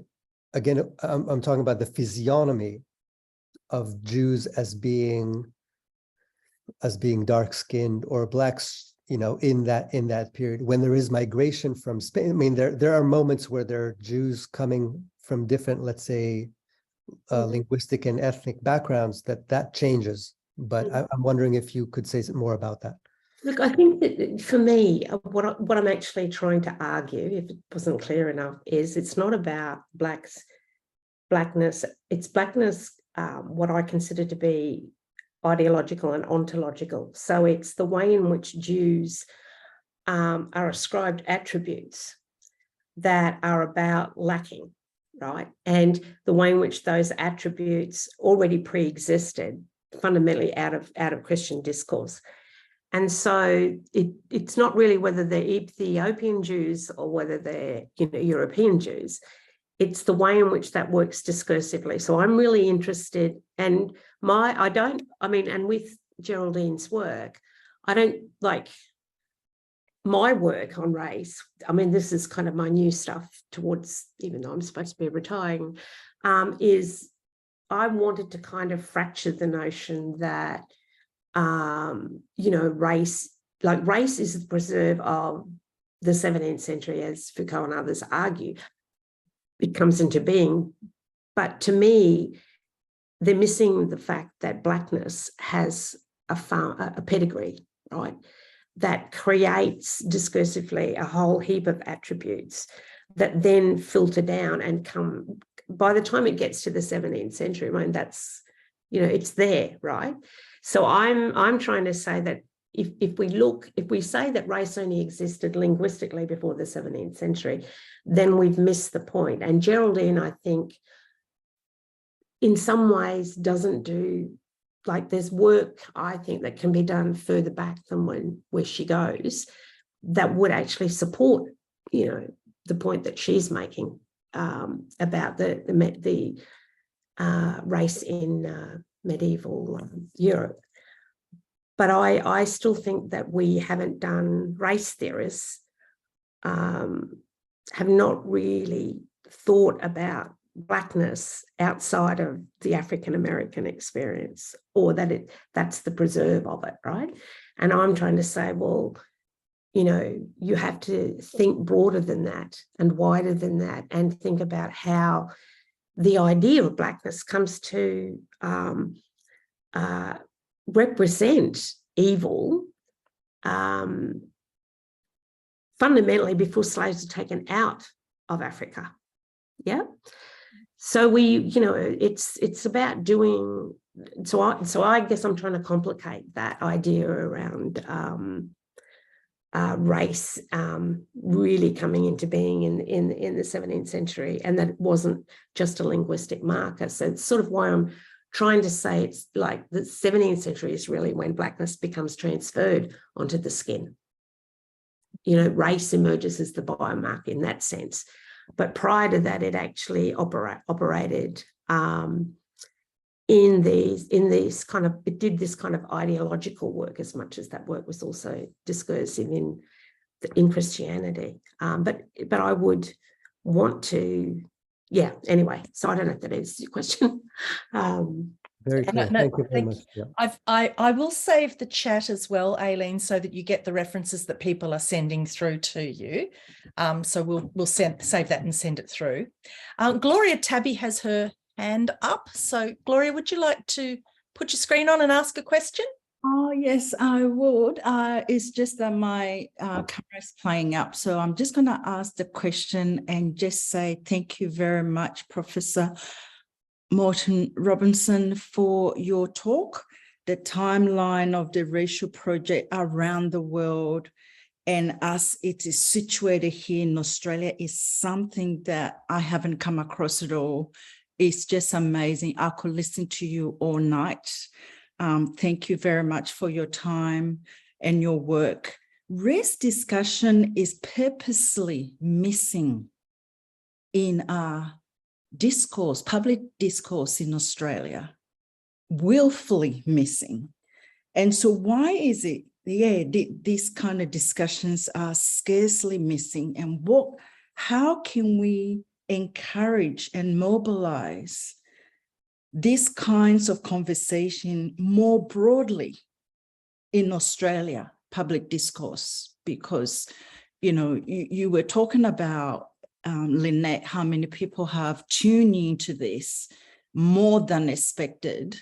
again, I'm talking about the physiognomy of Jews as being dark-skinned or Blacks, in that period when there is migration from Spain. I mean, there are moments where there are Jews coming from different, let's say, linguistic and ethnic backgrounds that changes. But I'm wondering if you could say more about that. Look, I think that for me, what I'm actually trying to argue, if it wasn't clear enough, is it's not about blackness. It's blackness, what I consider to be ideological and ontological. So it's the way in which Jews are ascribed attributes that are about lacking, right? And the way in which those attributes already pre-existed fundamentally out of Christian discourse. And so it's not really whether they're Ethiopian Jews or whether they're European Jews. It's the way in which that works discursively. So I'm really interested, and with Geraldine's work, I don't like my work on race. I mean, this is kind of my new stuff towards, even though I'm supposed to be retiring, is I wanted to kind of fracture the notion that you know, race is the preserve of the 17th century, as Foucault and others argue. It comes into being. But to me, they're missing the fact that Blackness has a pedigree, right, that creates discursively a whole heap of attributes that then filter down and come, by the time it gets to the 17th century, I mean, that's, you know, it's there, right? So I'm trying to say that if we say that race only existed linguistically before the 17th century, then we've missed the point. And Geraldine, I think, in some ways doesn't do, like, there's work, I think, that can be done further back than where she goes that would actually support, you know, the point that she's making about the race in medieval Europe. But I still think that we haven't done, race theorists have not really thought about Blackness outside of the African American experience, or that's the preserve of it, right? And I'm trying to say, well, you know, you have to think broader than that and wider than that, and think about how the idea of Blackness comes to represent evil fundamentally before slaves are taken out of Africa. Yeah. So you know, it's about doing, so I guess I'm trying to complicate that idea around race really coming into being in the 17th century, and that it wasn't just a linguistic marker. So it's sort of why I'm trying to say it's like the 17th century is really when Blackness becomes transferred onto the skin. You know, race emerges as the biomarker in that sense. But prior to that, it actually operated in these kind of, it did this kind of ideological work, as much as that work was also discursive in Christianity. But I would want to, yeah, anyway, so I don't know if that answers your question. Very clear. Thank you very much. Yeah. I will save the chat as well, Aileen, so that you get the references that people are sending through to you. So we'll save that and send it through. Gloria Tabby has her hand up. So Gloria, would you like to put your screen on and ask a question? Oh, yes, I would. It's just that my camera is playing up. So I'm just going to ask the question and just say thank you very much, Professor Moreton-Robinson, for your talk. The timeline of the racial project around the world and as it is situated here in Australia is something that I haven't come across at all. It's just amazing. I could listen to you all night. Thank you very much for your time and your work. Race discussion is purposely missing in our discourse, public discourse in Australia, willfully missing. And so why is it, these kind of discussions are scarcely missing, and how can we encourage and mobilize these kinds of conversation more broadly in Australia, public discourse? Because, you know, you were talking about, Lynette, how many people have tuned into this more than expected.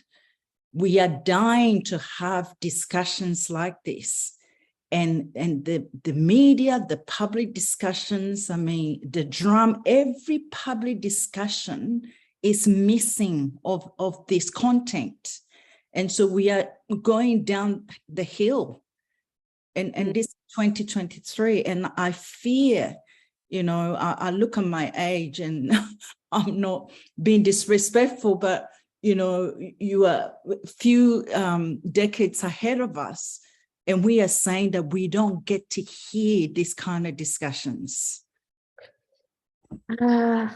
We are dying to have discussions like this. And the media, the public discussions, I mean, the drum, every public discussion is missing of this content. And so we are going down the hill. And this is 2023, and I fear, you know, I look at my age, and I'm not being disrespectful, but, you know, you are a few decades ahead of us, and we are saying that we don't get to hear these kind of discussions.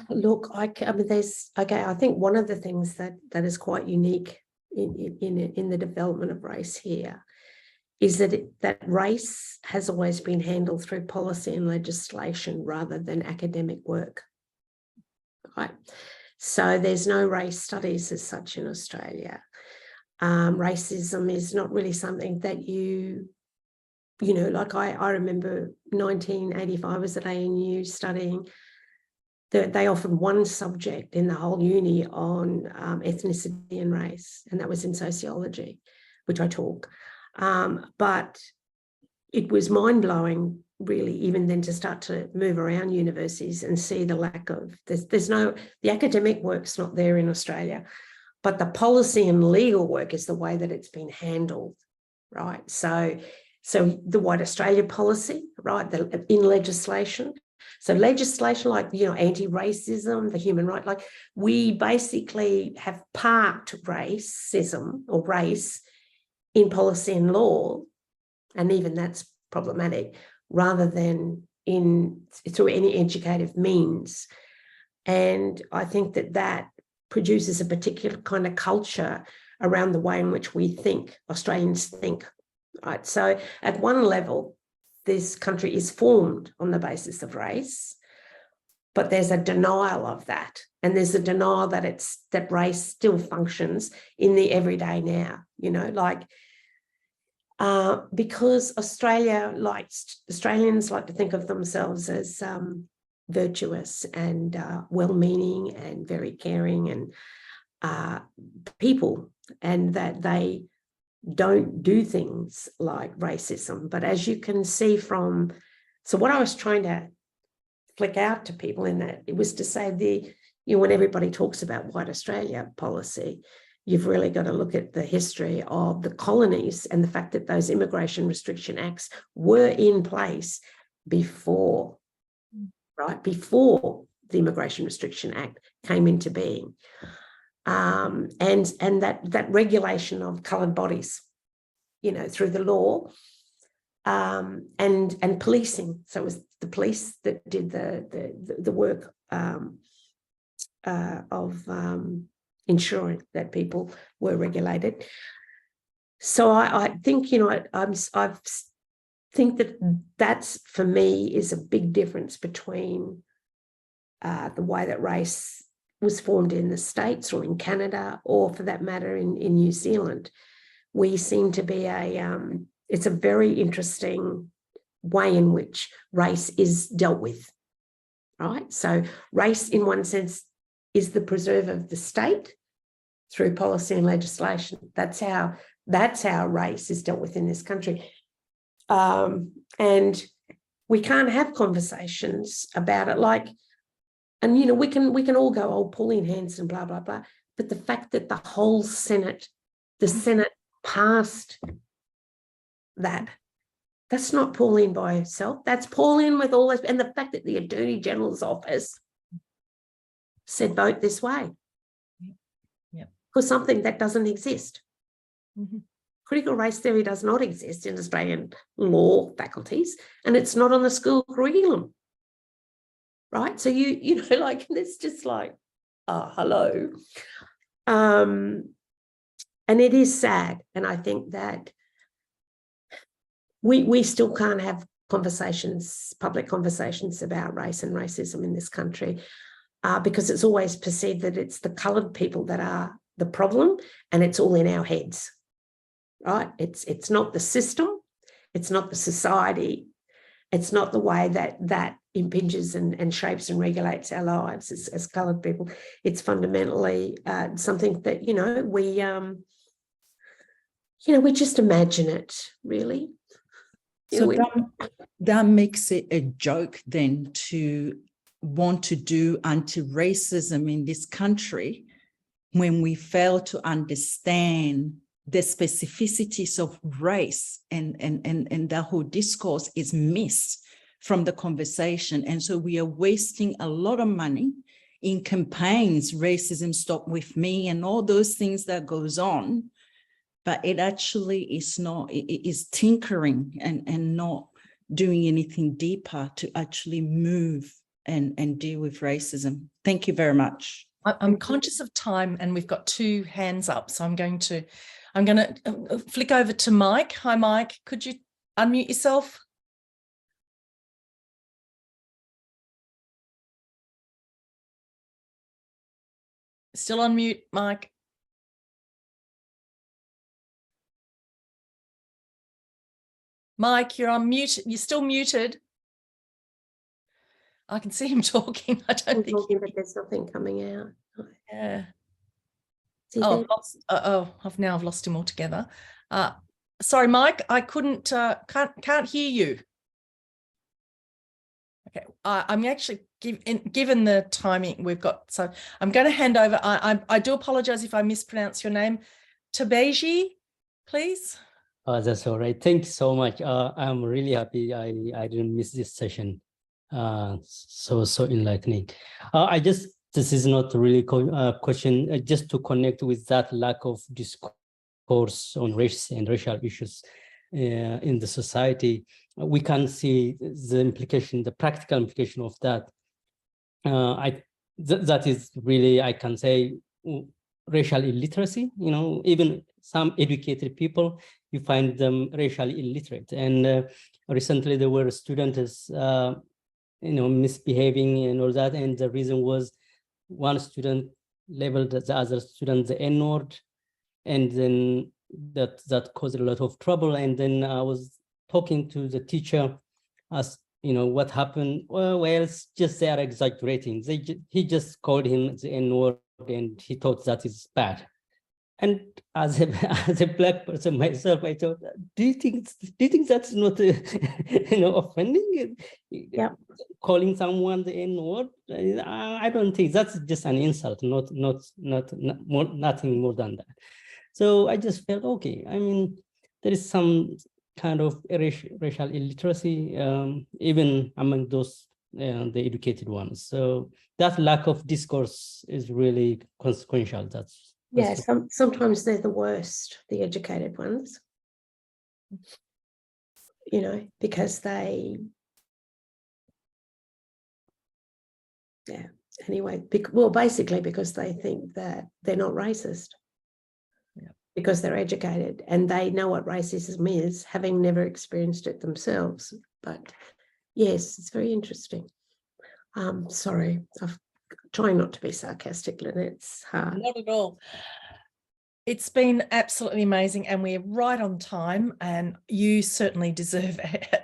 Look, I mean, I think one of the things that is quite unique in the development of race here is that race has always been handled through policy and legislation rather than academic work, right? So there's no race studies as such in Australia. Racism is not really something that you know, like I remember 1985, I was at ANU studying. They offered one subject in the whole uni on ethnicity and race, and that was in sociology, which I taught. But it was mind-blowing, really, even then, to start to move around universities and see the lack of, the academic work's not there in Australia, but the policy and legal work is the way that it's been handled, right? So the White Australia policy, right, in legislation. So legislation like, you know, anti-racism, the human right, like we basically have parked racism or race in policy and law, and even that's problematic, rather than through any educative means. And I think that produces a particular kind of culture around the way in which we think, Australians think. Right. So at one level, this country is formed on the basis of race, but there's a denial of that. And there's a denial that race still functions in the everyday now, you know, like because Australians like to think of themselves as virtuous and well-meaning and very caring and people, and that they don't do things like racism. But as you can see from, so what I was trying to flick out to people in that, it was to say when everybody talks about White Australia policy, you've really got to look at the history of the colonies and the fact that those immigration restriction acts were in place before, right? Before the Immigration Restriction Act came into being. And that regulation of coloured bodies, you know, through the law, and policing. So it was the police that did the work of ensuring that people were regulated. So I think, you know, I think that's, for me, is a big difference between the way that race was formed in the States or in Canada, or for that matter in New Zealand. We seem to be it's a very interesting way in which race is dealt with, right? So race, in one sense, is the preserve of the state through policy and legislation. That's how race is dealt with in this country. And we can't have conversations about it like, and, you know, we can all go, oh, Pauline Hanson, blah, blah, blah. But the fact that the whole Senate passed that's not Pauline by herself. That's Pauline with all this. And the fact that the Attorney General's office said vote this way. Yeah. For something that doesn't exist. Mm-hmm. Critical race theory does not exist in Australian law faculties, and it's not on the school curriculum. Right? So you know, like, it's just like, hello. And it is sad. And I think that we still can't have public conversations about race and racism in this country, because it's always perceived that it's the coloured people that are the problem, and it's all in our heads, right? It's not the system, it's not the society, it's not the way that impinges and shapes and regulates our lives as coloured people. It's fundamentally something that, you know, we just imagine it, really. So that makes it a joke then to want to do anti-racism in this country when we fail to understand the specificities of race, and that whole discourse is missed from the conversation. And so we are wasting a lot of money in campaigns, Racism Stop With Me, and all those things that goes on. But it actually is not, it is tinkering and not doing anything deeper to actually move and deal with racism. Thank you very much. I'm conscious of time, and we've got 2 hands up. So I'm going to flick over to Mike. Hi, Mike. Could you unmute yourself? Still on mute, Mike. Mike, you're on mute. You're still muted. I can see him talking. I don't I'm think. talking, but there's nothing coming out. Yeah. Is he Oh, there? I've lost him altogether. Sorry, Mike, I couldn't, can't hear you. Okay, I'm actually given the timing we've got, so I'm going to hand over. I do apologize if I mispronounce your name. Tabeji, please. That's all right. Thank you so much. I'm really happy I didn't miss this session. So enlightening. This is not really a question, just to connect with that lack of discourse on race and racial issues in the society. We can see the implication, the practical implication of that. That is really, I can say, racial illiteracy. You know, even some educated people, you find them racially illiterate. And recently there were students, misbehaving and all that, and the reason was one student labeled the other student the N-word, and then that caused a lot of trouble. And then I was talking to the teacher, as what happened. Well, it's just they are exaggerating. He just called him the N-word, and he thought that is bad. And as a black person myself, I thought, do you think that's not offending? Yeah. Calling someone the N-word? I don't think that's just an insult, nothing more than that. So I just felt, okay, I mean, there is some kind of racial illiteracy, even among those the educated ones. So that lack of discourse is really consequential. Yeah, sometimes they're the worst, the educated ones, because they, anyway, basically because they think that they're not racist. Yeah. Because they're educated and they know what racism is, having never experienced it themselves. But yes, it's very interesting. Sorry, I'm trying not to be sarcastic, Lynette. It's hard. not at all. It's been absolutely amazing, and we're right on time, and you certainly deserve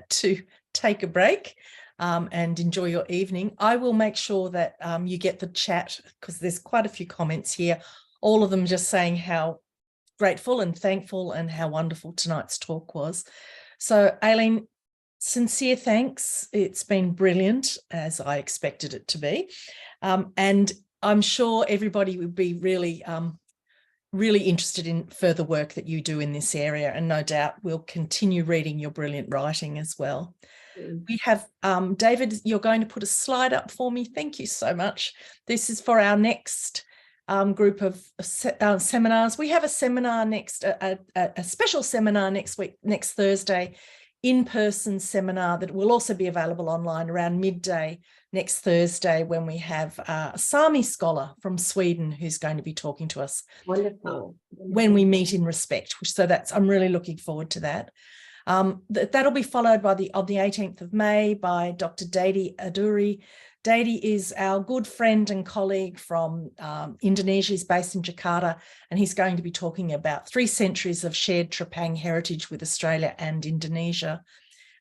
to take a break and enjoy your evening. I will make sure that you get the chat, because there's quite a few comments here, all of them just saying how grateful and thankful and how wonderful tonight's talk was. So, Aileen, sincere thanks. It's been brilliant, as I expected it to be. And I'm sure everybody would be really interested in further work that you do in this area, and no doubt we'll continue reading your brilliant writing as well. We have, David, you're going to put a slide up for me. Thank you so much. This is for our next group of seminars. We have a seminar a special seminar next week, next Thursday, in-person seminar that will also be available online around midday next Thursday, when we have a Sami scholar from Sweden who's going to be talking to us. Wonderful. When we meet in respect. So I'm really looking forward to that. That'll be followed by on the 18th of May by Dr. Dadi Aduri. Dadi is our good friend and colleague from Indonesia. He's based in Jakarta, and he's going to be talking about 3 centuries of shared Trepang heritage with Australia and Indonesia.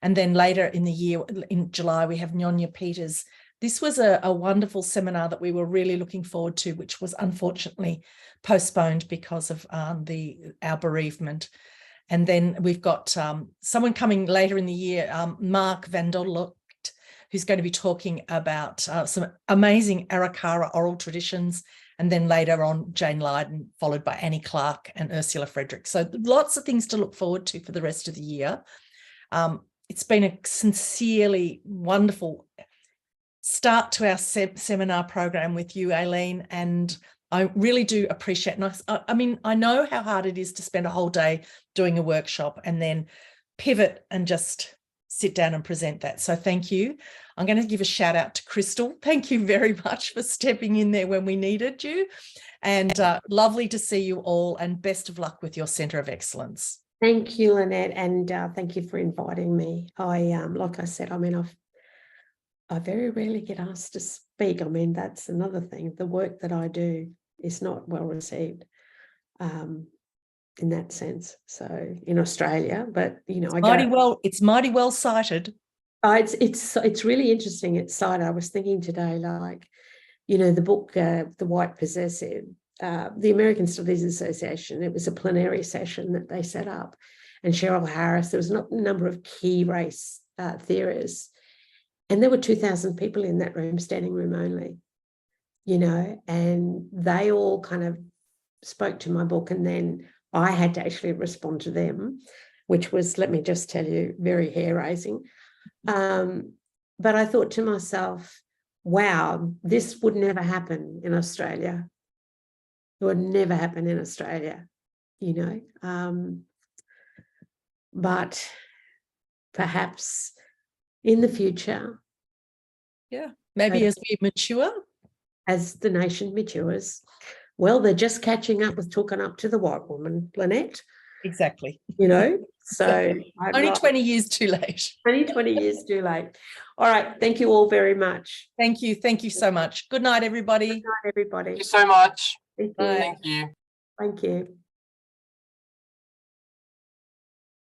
And then later in the year, in July, we have Nyonya Peters. This was a wonderful seminar that we were really looking forward to, which was unfortunately postponed because of our bereavement. And then we've got someone coming later in the year, Mark van Dodderlocht, who's going to be talking about some amazing Arakara oral traditions. And then later on, Jane Lydon, followed by Annie Clark and Ursula Frederick. So lots of things to look forward to for the rest of the year. It's been a sincerely wonderful start to our seminar program with you, Aileen, and I really do appreciate it. I mean, I know how hard it is to spend a whole day doing a workshop and then pivot and just sit down and present that. So thank you. I'm going to give a shout out to Crystal. Thank you very much for stepping in there when we needed you. And lovely to see you all, and best of luck with your Centre of Excellence. Thank you, Lynette, and thank you for inviting me. Like I said, I mean, I very rarely get asked to speak. I mean, that's another thing. The work that I do is not well received. in that sense. So in Australia, but you know, It's mighty well cited. It's really interesting. It's cited. I was thinking today, like, you know, the book, The White Possessive, the American Studies Association, it was a plenary session that they set up. And Cheryl Harris, there was a number of key race theorists. And there were 2,000 people in that room, standing room only, you know, and they all kind of spoke to my book. And then I had to actually respond to them, which was, let me just tell you, very hair-raising. But I thought to myself, wow, this would never happen in Australia. It would never happen in Australia, you know. But perhaps in the future. Yeah, maybe as we mature. As the nation matures. Well, they're just catching up with talking up to the white woman, Lynette. Exactly. You know, so only 20 years too late. Only 20 years too late. All right. Thank you all very much. Thank you. Thank you so much. Good night, everybody. Good night, everybody. Thank you so much. Thank you. Bye. Thank you. Thank you.